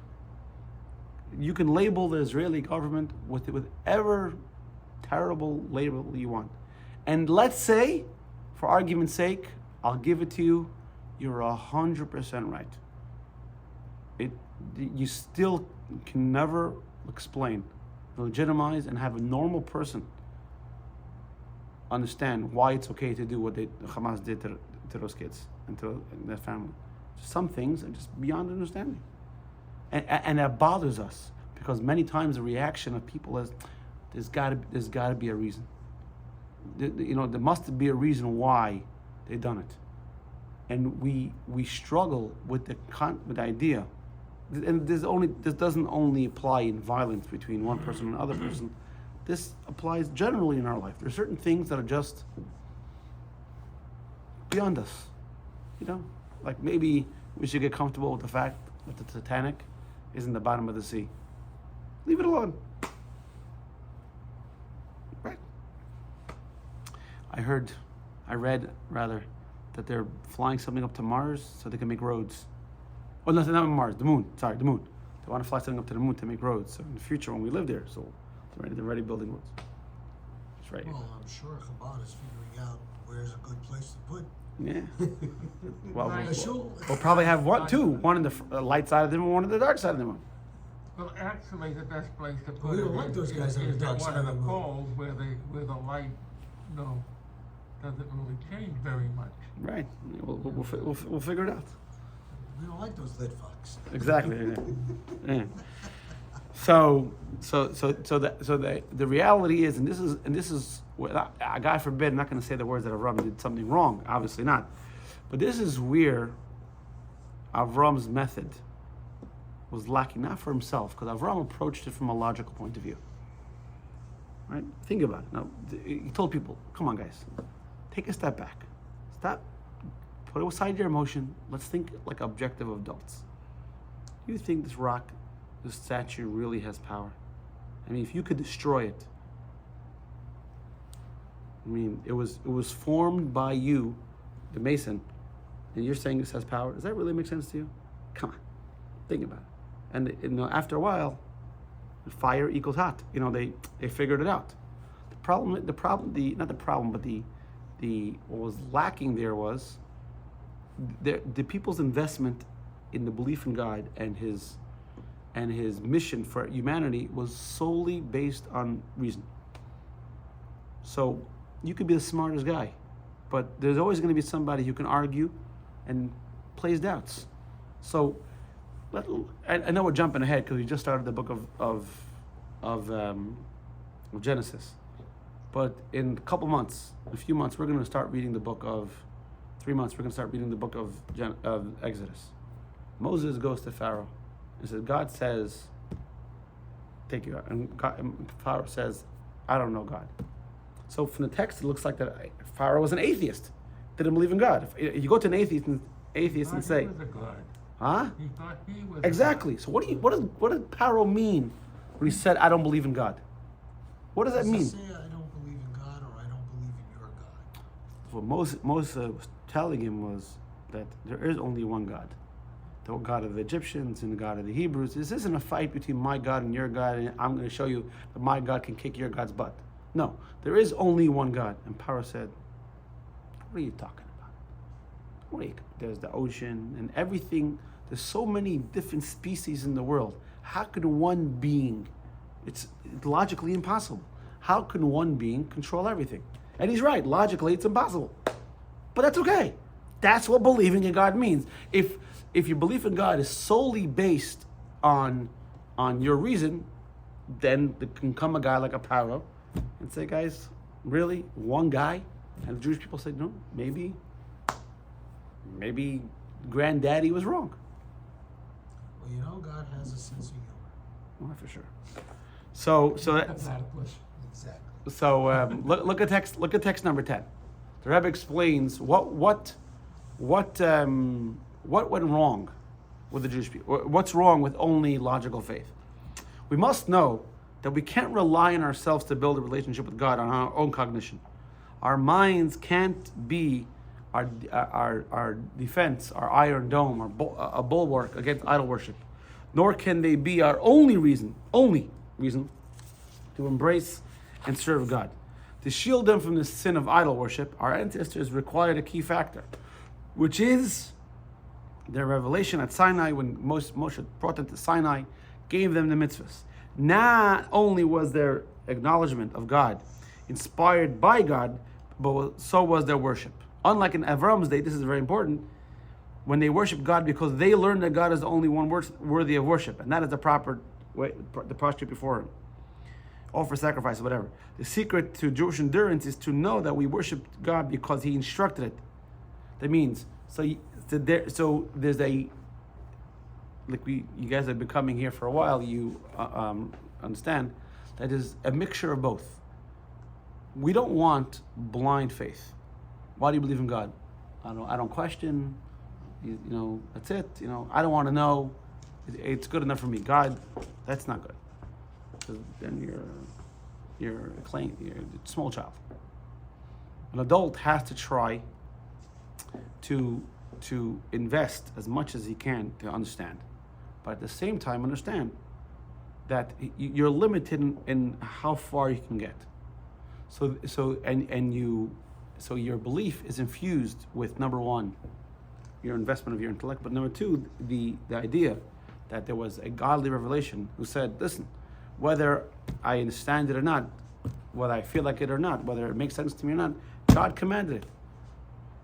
You can label the Israeli government with whatever terrible label you want. And let's say, for argument's sake, I'll give it to you, you're 100% right. You still can never explain, legitimize, and have a normal person understand why it's okay to do what Hamas did to those kids and to their family. Some things are just beyond understanding. And that bothers us because many times the reaction of people is, there's got to be a reason. There must be a reason why they've done it. And we struggle with the idea. And this doesn't only apply in violence between one person and another person. This applies generally in our life. There are certain things that are just beyond us. Like maybe we should get comfortable with the fact that the Titanic is in the bottom of the sea. Leave it alone. Right? I read that they're flying something up to Mars so they can make roads. Oh, no, not Mars, the moon. Sorry, the moon. They want to fly something up to the moon to make roads. So in the future, when we live there, so they're already building roads. That's right. Well, I'm sure Chabad is figuring out where's a good place to put. Yeah. Well, Right. we'll probably have one in the light side of the moon, one on the dark side of the moon. Well, actually, the best place to put We it don't like those guys on the is dark at side one of of the the moon. poles where the light, doesn't really change very much. Right. We'll figure it out. We don't like those lit fucks. Exactly. Yeah. So the reality is, and this is God forbid, I'm not going to say the words that Avram did something wrong. Obviously not, but this is where Avram's method was lacking, not for himself, because Avram approached it from a logical point of view. Right? Think about it. Now, he told people, "Come on, guys, take a step back. Stop. Put aside your emotion. Let's think like objective adults. Do you think this rock, this statue, really has power? I mean, if you could destroy it, I mean, it was formed by you, the mason, and you're saying this has power. Does that really make sense to you? Come on, think about it. And after a while, fire equals hot. They figured it out. What was lacking there was the people's investment in the belief in God and his mission for humanity was solely based on reason. So you could be the smartest guy, but there's always going to be somebody who can argue and plays doubts. So I know we're jumping ahead because we just started the book of Genesis, but in a few months, we're going to start reading the book of 3 months. We're going to start reading the book of Exodus. Moses goes to Pharaoh and says, God says, take you out. And Pharaoh says, I don't know God. So from the text, it looks like that Pharaoh was an atheist, didn't believe in God. If you go to an atheist and say, He was a god. huh? He thought he was a Exactly. god. So what did Pharaoh mean when he said, I don't believe in God? What does that Does it mean? say I don't believe in God or I don't believe in your God? What Moses was telling him was that there is only one God. The God of the Egyptians and the God of the Hebrews. This isn't a fight between my God and your God, and I'm going to show you that my God can kick your God's butt. No, there is only one God. And Pharaoh said, what are you talking about? Wait, there's the ocean and everything. There's so many different species in the world. How could one being, it's logically impossible. How can one being control everything? And he's right, logically it's impossible. But that's okay. That's what believing in God means. If your belief in God is solely based on your reason, then there can come a guy like a Pharaoh and say, guys, really? One guy? And the Jewish people said, no, maybe granddaddy was wrong. Well, you know, God has a sense of humor. Well, for sure. So that's Platypus. Exactly. so look at text. Look at text number 10. The Rebbe explains what went wrong with the Jewish people. What's wrong with only logical faith? We must know that we can't rely on ourselves to build a relationship with God on our own cognition. Our minds can't be our defense, our iron dome, a bulwark against idol worship. Nor can they be our only reason to embrace and serve God. To shield them from the sin of idol worship, our ancestors required a key factor, which is their revelation at Sinai, when Moshe brought them to Sinai, gave them the mitzvahs. Not only was their acknowledgement of God inspired by God, but so was their worship. Unlike in Avram's day, this is very important, when they worship God because they learned that God is the only one worthy of worship, and that is the proper way, the posture before Him. Offer sacrifice, whatever. The secret to Jewish endurance is to know that we worship God because He instructed it. That means, so there's a, like you guys have been coming here for a while, you understand that is a mixture of both. We don't want blind faith. Why do you believe in God? I don't question. You know, that's it. You know, I don't want to know. It's good enough for me. God, that's not good. Because then you're a small child. An adult has to try to invest as much as he can to understand, but at the same time understand that you're limited in how far you can get. So your belief is infused with, number one, your investment of your intellect, but number two, the idea that there was a godly revelation who said, listen, whether I understand it or not, whether I feel like it or not, whether it makes sense to me or not, God commanded it.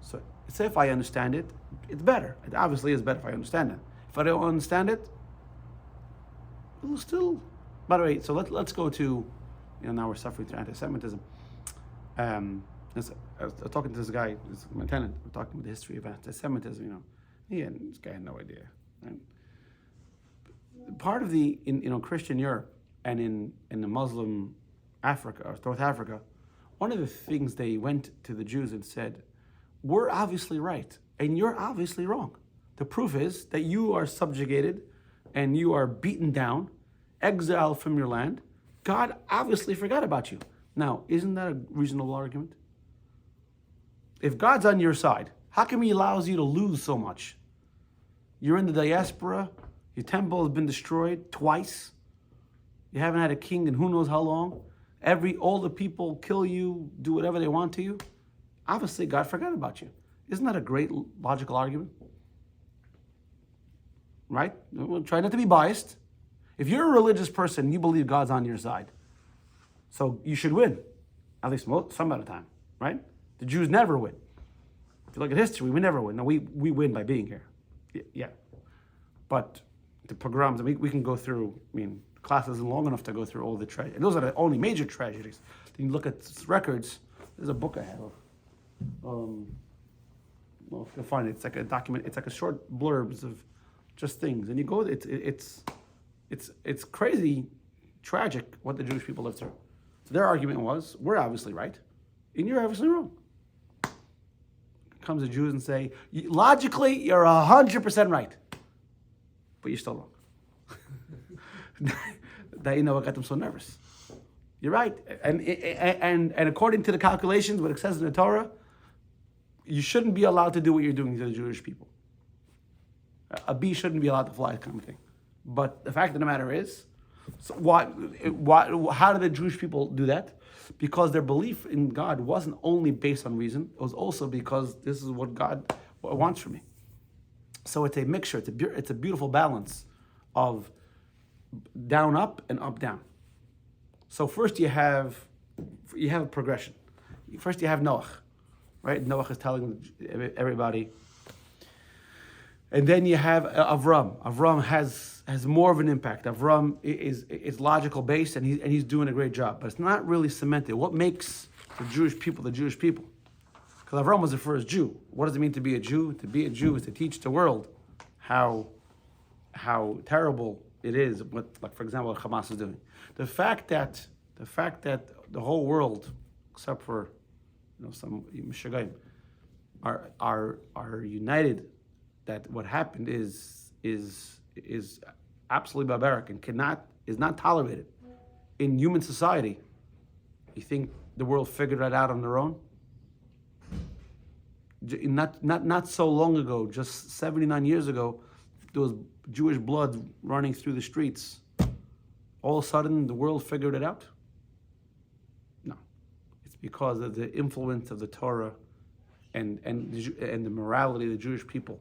So say if I understand it, it's better. It obviously is better if I understand it. If I don't understand it, it'll still. By the way, so let's go to, now we're suffering through anti-Semitism. I was talking to this guy, my tenant. We're talking about the history of anti-Semitism. This guy had no idea. Right? Part of the Christian Europe and in the Muslim Africa or North Africa, one of the things they went to the Jews and said, we're obviously right and you're obviously wrong. The proof is that you are subjugated and you are beaten down, exiled from your land. God obviously forgot about you. Now, isn't that a reasonable argument? If God's on your side, how come He allows you to lose so much? You're in the diaspora, your temple has been destroyed twice, you haven't had a king in who knows how long, all the people kill you, do whatever they want to you. Obviously, God forgot about you. Isn't that a great logical argument? Right? We'll try not to be biased. If you're a religious person, you believe God's on your side. So you should win. At least some of the time, right? The Jews never win. If you look at history, we never win. No, we win by being here. Yeah. But the pogroms, we can go through, class isn't long enough to go through all the tragedies. Those are the only major tragedies. Then you look at records, there's a book I have of, well, if you'll find it, it's like a document, it's like a short blurbs of just things. And you go, it's crazy, tragic what the Jewish people lived through. Their argument was, we're obviously right, and you're obviously wrong. Comes the Jews and say, logically, you're 100% right, but you're still wrong. That what got them so nervous. You're right, and according to the calculations, what it says in the Torah, you shouldn't be allowed to do what you're doing to the Jewish people. A bee shouldn't be allowed to fly, kind of thing. But the fact of the matter is, so how did the Jewish people do that? Because their belief in God wasn't only based on reason, it was also because this is what God wants from me. So it's a mixture, it's a beautiful balance of down up and up down. So first you have a progression. First you have Noach, right? Noach is telling everybody. And then you have Avram. Avram has more of an impact. Avram is logical based, and he's doing a great job. But it's not really cemented. What makes the Jewish people the Jewish people? Because Avram was the first Jew. What does it mean to be a Jew? To be a Jew is to teach the world how terrible it is. What, like for example, what Hamas is doing. The fact that the whole world, except for some Meshagayim, are united. That what happened is absolutely barbaric and is not tolerated in human society. You think the world figured that out on their own? Not so long ago, just 79 years ago, there was Jewish blood running through the streets. All of a sudden, the world figured it out? No, it's because of the influence of the Torah and the morality of the Jewish people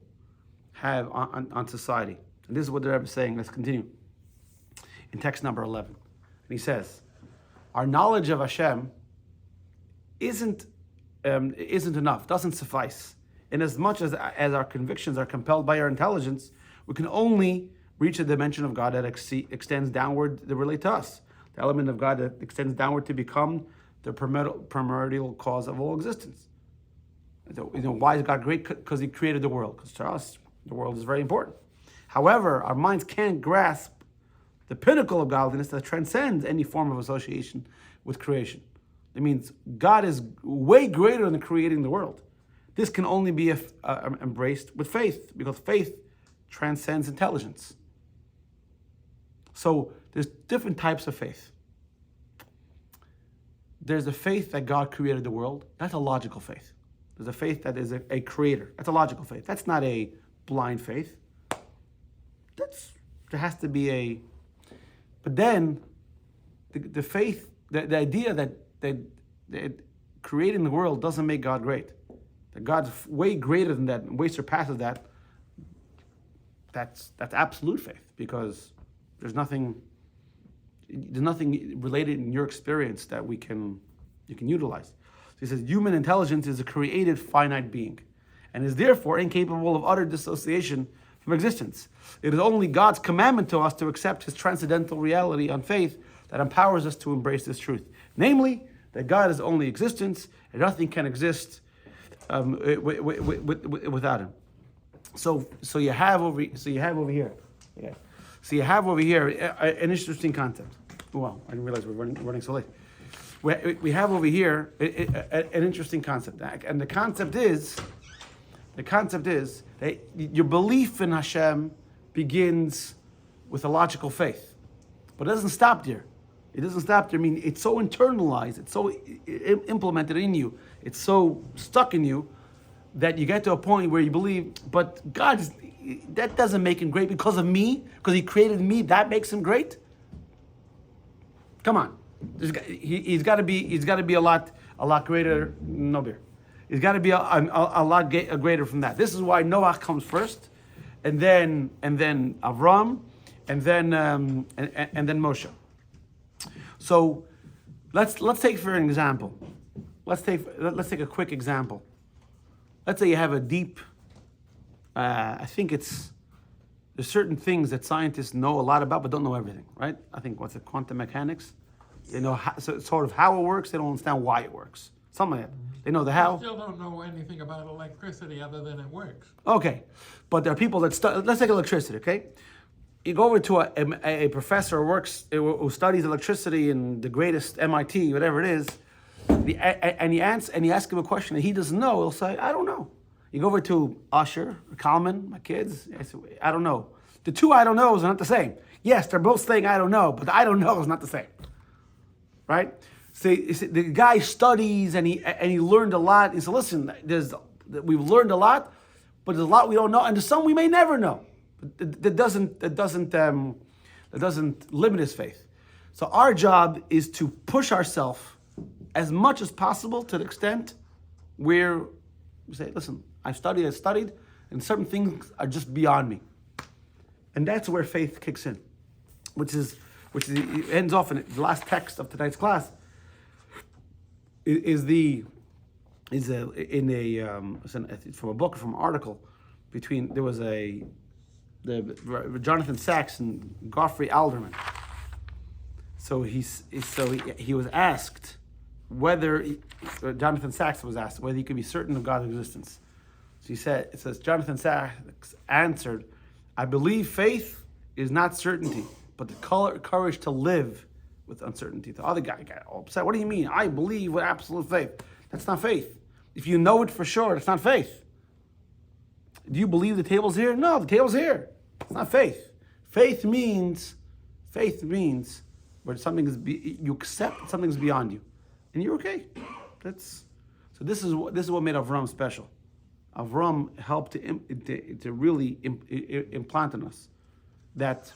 have on society. And this is what the Rebbe is saying. Let's continue. In text number 11. And he says, our knowledge of Hashem isn't enough, doesn't suffice. In as much as our convictions are compelled by our intelligence, we can only reach a dimension of God that extends downward that relate to us. The element of God that extends downward to become the primordial cause of all existence. Why is God great? Because he created the world. Because to us, the world is very important. However, our minds can't grasp the pinnacle of godliness that transcends any form of association with creation. It means God is way greater than creating the world. This can only be embraced with faith, because faith transcends intelligence. So there's different types of faith. There's a faith that God created the world. That's a logical faith. There's a faith that is a creator. That's a logical faith. That's not a blind faith. There has to be but then the faith, the idea that creating the world doesn't make God great. That God's way greater than that, way surpasses that. That's absolute faith, because there's nothing related in your experience that you can utilize. So he says, human intelligence is a created finite being, and is therefore incapable of utter dissociation from existence. It is only God's commandment to us to accept his transcendental reality on faith that empowers us to embrace this truth. Namely, that God is only existence, and nothing can exist without him. So you have over here an interesting concept. Well, I didn't realize we're running so late. We have over here an interesting concept, and the concept is that your belief in Hashem begins with a logical faith, but it doesn't stop there. It doesn't stop there. I mean, it's so internalized, it's so implemented in you, it's so stuck in you that you get to a point where you believe, but that doesn't make him great because of me, because he created me. That makes him great. Come on, he's got to be a lot greater. No beer. He's got to be a lot greater from that. This is why Noach comes first, and then Avram, and then Moshe. So let's take for an example. Let's take a quick example. Let's say you have a deep. I think there's certain things that scientists know a lot about but don't know everything, right? I think quantum mechanics. They know sort of how it works. They don't understand why it works. Something like that. They know the how. I still don't know anything about electricity other than it works. Okay, but there are people that let's take electricity. Okay, You go over to a professor who studies electricity in the greatest MIT, whatever it is, and you ask him a question and he doesn't know, he'll say, I don't know. You go over to Usher, or Kalman, my kids, I say, I don't know. The two I don't knows are not the same. Yes, they're both saying I don't know, but the I don't know is not the same. Right? See, the guy studies and he learned a lot. He said, listen, we've learned a lot, but there's a lot we don't know, and there's some we may never know. That doesn't limit his faith. So our job is to push ourselves as much as possible to the extent where we say, listen, I've studied, and certain things are just beyond me. And that's where faith kicks in, which it ends off in the last text of tonight's class. It's from a book, from an article there was Jonathan Sachs and Godfrey Alderman. So he was asked Jonathan Sachs was asked whether he could be certain of God's existence. So it says Jonathan Sachs answered, I believe faith is not certainty, but the courage to live with uncertainty. The other guy got all upset. What do you mean? I believe with absolute faith. That's not faith. If you know it for sure, it's not faith. Do you believe the table's here? No, the table's here. It's not faith. Faith means where you accept something's beyond you, and you're okay. So this is what made Avram special. Avram helped to really implant in us that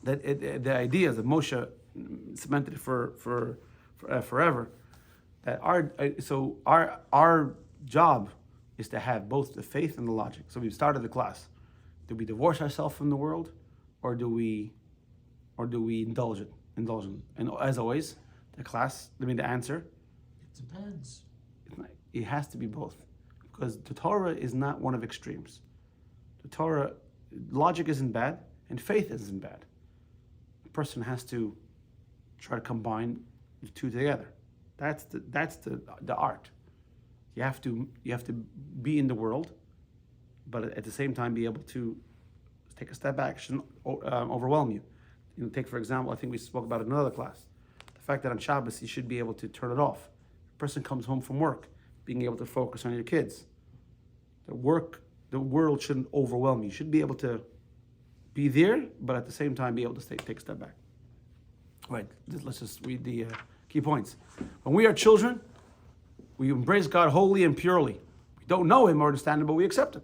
the ideas that Moshe cemented for forever. That our job is to have both the faith and the logic. So we started the class. Do we divorce ourselves from the world, or do we indulge it? And as always, the answer. It depends. It has to be both, because the Torah is not one of extremes. The Torah, logic isn't bad, and faith isn't bad. A person has to try to combine the two together. That's the art. You have to be in the world, but at the same time be able to take a step back. It shouldn't overwhelm you. Take for example, I think we spoke about it in another class. The fact that on Shabbos you should be able to turn it off. A person comes home from work, being able to focus on your kids. The world shouldn't overwhelm you. You should be able to be there, but at the same time be able to take a step back. Right, let's just read the key points. When we are children, we embrace God wholly and purely. We don't know Him or understand Him, but we accept Him.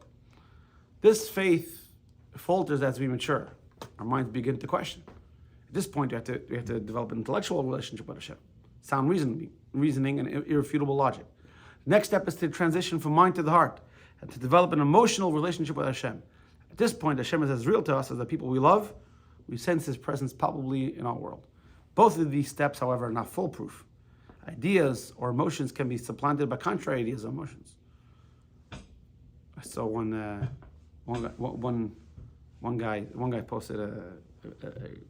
This faith falters as we mature. Our minds begin to question. At this point, we have to develop an intellectual relationship with Hashem, sound reasoning, and irrefutable logic. The next step is to transition from mind to the heart and to develop an emotional relationship with Hashem. At this point, Hashem is as real to us as the people we love. We sense His presence palpably in our world. Both of these steps, however, are not foolproof. Ideas or emotions can be supplanted by contrary ideas or emotions. I saw one guy posted a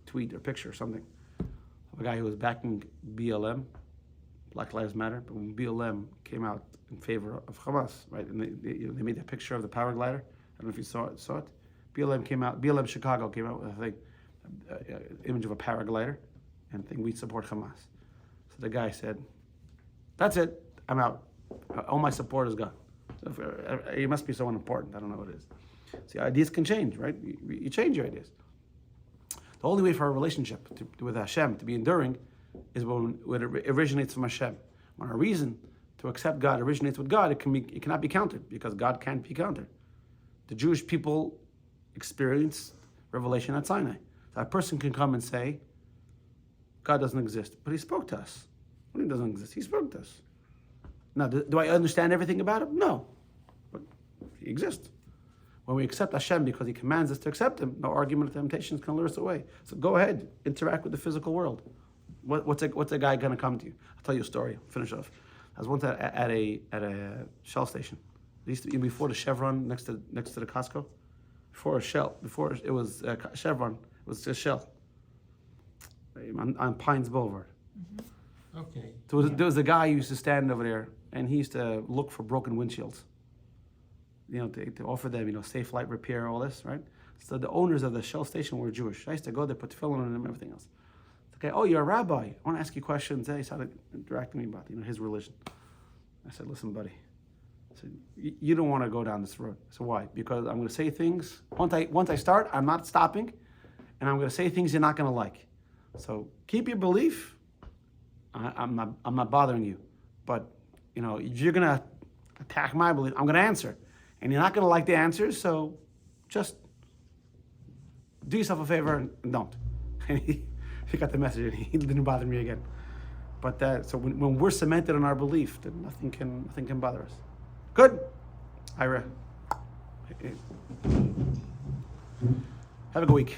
tweet or picture or something of a guy who was backing BLM, Black Lives Matter, but when BLM came out in favor of Hamas, right, and they made a picture of the paraglider. I don't know if you saw it. BLM Chicago came out with an image of a paraglider, and think we support Hamas. So the guy said, that's it, I'm out. All my support is gone. So it must be someone important, I don't know what it is. See, ideas can change, right? You change your ideas. The only way for our relationship with Hashem to be enduring is when it originates from Hashem. When our reason to accept God originates with God, it cannot be countered, because God can't be countered. The Jewish people experienced revelation at Sinai. So a person can come and say, God doesn't exist, but He spoke to us. When He doesn't exist, He spoke to us. Now, do I understand everything about Him? No, but He exists. When we accept Hashem because He commands us to accept Him, no argument or temptations can lure us away. So go ahead, interact with the physical world. What's a guy going to come to you? I'll tell you a story. I'll finish off. I was once at a Shell station. It used to be before the Chevron next to the Costco. Before it was Chevron. It was just Shell on Pines Boulevard. Mm-hmm. Okay. So there was a guy who used to stand over there, and he used to look for broken windshields. To offer them, safe light repair, all this, right? So the owners of the Shell station were Jewish. I used to go there, put tefillin on them, and everything else. Okay, oh, you're a rabbi. I want to ask you questions. He started interacting with me about his religion. I said, listen, buddy. I said, you don't want to go down this road. I said, why? Because I'm going to say things. Once I start, I'm not stopping, and I'm going to say things you're not going to like. So keep your belief. I'm not bothering you, but you're going to attack my belief. I'm going to answer, and you're not going to like the answers. So just do yourself a favor and don't. And he got the message, and he didn't bother me again. But so when we're cemented in our belief, then nothing can bother us. Good, Ira. Have a good week.